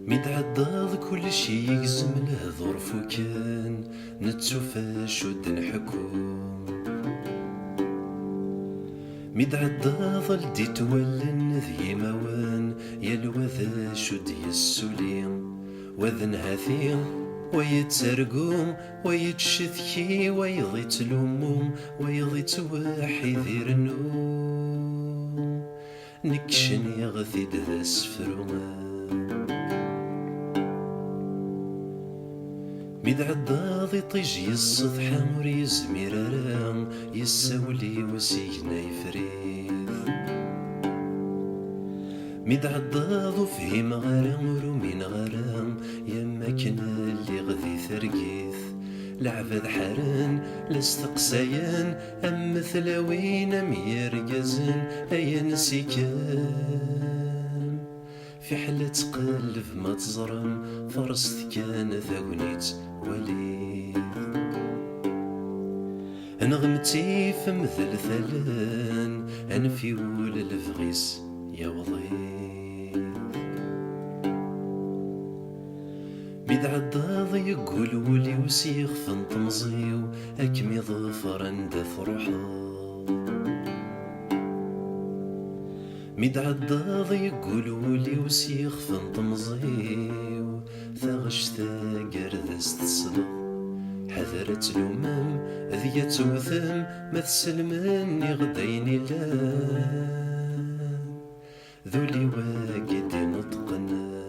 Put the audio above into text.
متعدض كل شي يقزم له ظرف وكان نتوفى شد نحكم متعدض لدي تولن ذي موان يلوذا شد يسوليم وذن هاثيم ويتسرقوم ويتشثكي ويضي تلوموم ويضي توحي ذير النوم نكشن يغثي ذا سفرومان متعدض يطيج السطح مور يزمير رام يساولي وسينا يفريث متعدض وفهم غرام ورومين غرام يما كنا اللي غذي ثرقيث لعبد حرن لاستقسايان أم مثلاوين أم يرقزن أي نسيكان في حلة قلب ما تزرم فرست كان ثاونيت وليد نغمتي في مثل ثلان أنفي ول الفغيس يا وضيد متعدض يقول ولي وسيخ فنطمزيو أكمي ظفر اندث روحه متعدض يقول ولي وسيخ فنطمزيو ثغش ثاقر ذست تصدق حذرت الأمم ذي توثم ما تسلمني غديني لا ذولي واقد نطقنا